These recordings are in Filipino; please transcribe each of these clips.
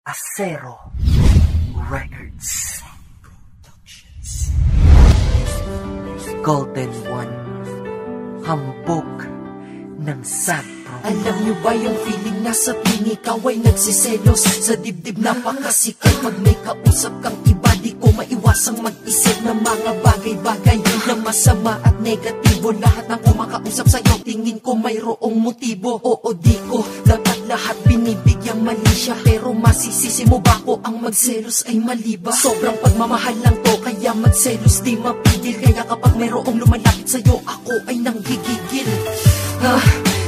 Acero Records Golden One, hambog ng Sagpro. Alam niyo ba yung feeling nasa tuwing ikaw ay nagsiselos? Sa dibdib napakasikip pag may kausap kang iba. Di ko maiwasang mag-isip ng mga bagay-bagay na masama at negatibo. Lahat ng kumakausap sa'yo tingin ko mayroong motibo. Oo, di ko dapat lahat binibigyang mali siya, pero masisisi mo ba ko ang magselos ay mali ba? Sobrang pagmamahal lang to kaya magselos di mapigil. Kaya kapag mayroong lumalapit sa'yo ako ay nanggigigil.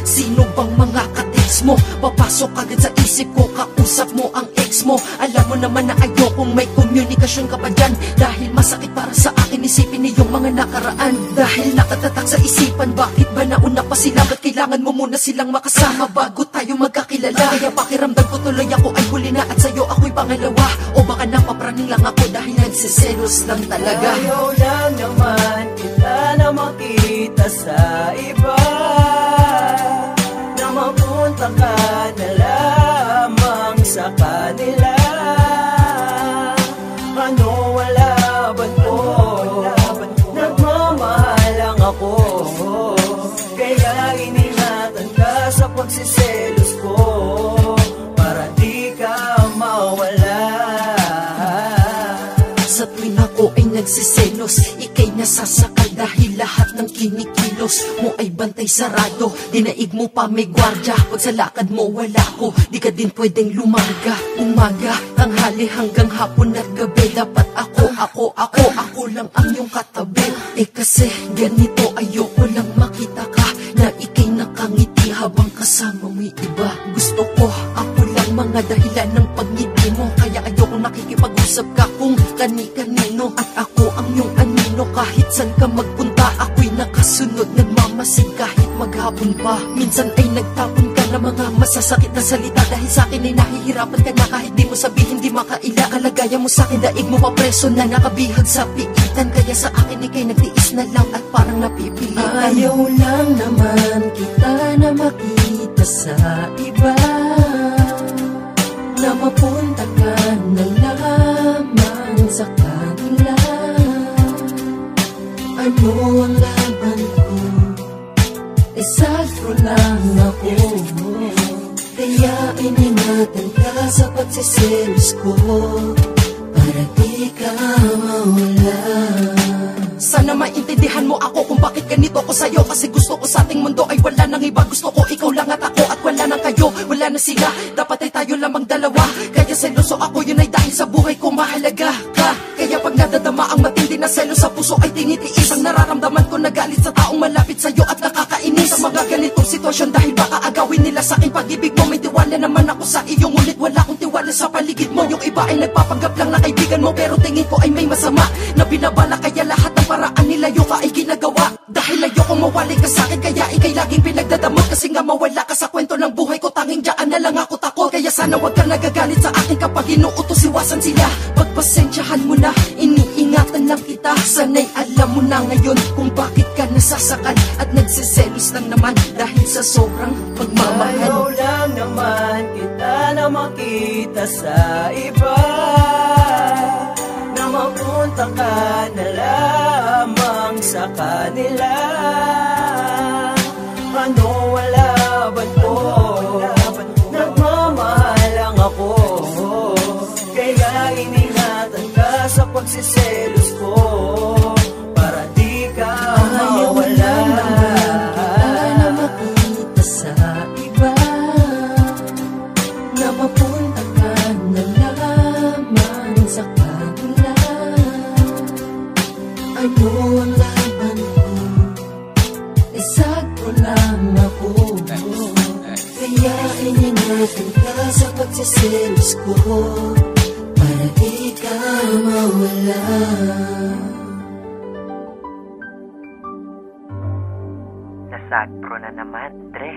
Sino bang mga ka-text mo? Papasok agad sa isip ko, kausap mo ang ex mo. Alam mo naman na ayokong may komunikasyon ka pa dyan, dahil masakit para sa akin isipin niyong mga nakaraan. Dahil nakatatak sa isipan, bakit ba nauna pa sila? Ba't kailangan mo muna silang makasama bago tayo magkakilala? Kaya pakiramdam ko tuloy ako ay huli na at sa'yo ako'y pangalawa. O baka napapraning lang ako dahil nagsiselos lang talaga. Ayaw lang naman kita na makita sa iba, na mapunta ka na lamang sa kanila. Ano wala ba't ko? Nagmamahal lang ako, kaya iningatan ka sa pagsiselos ko, para di ka mawala. Sa tuwing ako ay nagsiselos, ika'y nasasakal dahil lahat ng kinikilos mo ay bantay sarado. Dinaig mo pa may gwardya, pag sa lakad mo wala ko, di ka din pwedeng lumarga. Umaga, tanghali hanggang hapon at gabi, dapat ako lang ang iyong katabi. Eh kasi ganito, ayoko lang makita ka na ika'y nakangiti habang kasama mo'y iba. Gusto ko ako lang mga dahilan ng pagngiti mo, kaya ayoko nakikipag-usap ka kung kani-kanino. At ako ang iyong anino, kahit saan ka magpunta ako'y nakasunod, nagmamasid kahit maghapon pa. Minsan ay nagtapon ka na mga masasakit na salita, dahil sa akin ay nahihirapan ka na kahit di mo sabihin di makaila. Kalagayan mo sa akin, daig mo pa preso na nakabihag sa piitan, kaya sa akin ika'y nagtiis na lang at parang napipilitan. Ayaw lang naman kita na makita sa iba, na mapunta ka na lamang sa kanila. Ano ang laban ko? Sagpro lang ako, kaya iningatan ka sa pagsiselos ko, para di ka mawala. Sana maintindihan mo ako kung bakit ganito ko sa'yo, kasi gusto ko sa ating mundo ay wala nang iba. Gusto ko ikaw lang at ako, at wala nang kayo, wala na sila, dapat ay tayo lamang dalawa. Kaya seloso ako, yun ay dahil sa buhay ko mahalaga ka. Kaya pag nadadama ang matindi na selos sa puso ay tinitiis ang nararamdaman ko na galit sa taong malapit sa'yo at nakakainis. Sa mga ganitong sitwasyon, dahil baka agawin nila sa akin pag-ibig mo, may tiwala naman ako sa iyo, ngunit wala akong tiwala sa paligid mo. Yung iba ay nagpapanggap lang na kaibigan mo, pero tingin ko ay may masama na binabala, kaya lahat ng paraan nilayo ka ay ginagawa. Dahil ayokong mawalay ka sa akin, kaya ika'y laging pinagdadamot, kasi nga mawala ka sa kwento ng buhay ko, tanging dyan na lang ako takot. Kaya sana wag ka nagagalit sa akin kapag inuutos, iwasan sila, pagpasensyahan mo na, iniingatan lang kita. Sana'y alam mo na ngayon kung bakit ka nasasakal at nagsiselos lang naman dahil sa sobrang pagmamahal. Ayaw lang naman kita na makita sa iba, na mapunta ka na lamang sa kanila. Ano wala ba't ko? Nagmamahal lang ako, kaya iningatan ka sa pagsiselos ko, para di ka mawala. Na makita sa iba, na mapunta ka na lamang sa kanila. Ano ang laban ko? Sagpro lang ako, kaya iningatan ka sa pagsiselos ko, para di ka mawala. Sa Sagpro na naman, Dre.